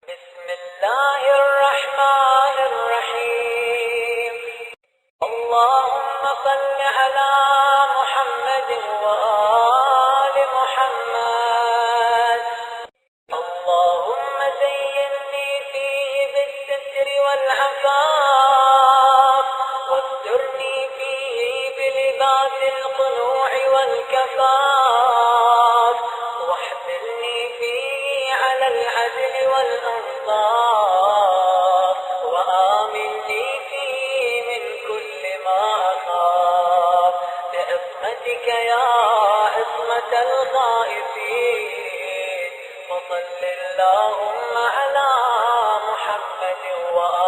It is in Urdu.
بسم الله الرحمن الرحيم. اللهم صل على محمد وآل محمد. اللهم زينني فيه بالستر والعفاف، واسترني فيه بلباس القنوع والكفاف، واحملني فيه على العدل والأنصاف، وآمني فيه من كل ما أخاف، بعصمتك يا عصمة الخائفين. وصل اللهم على محمد وآله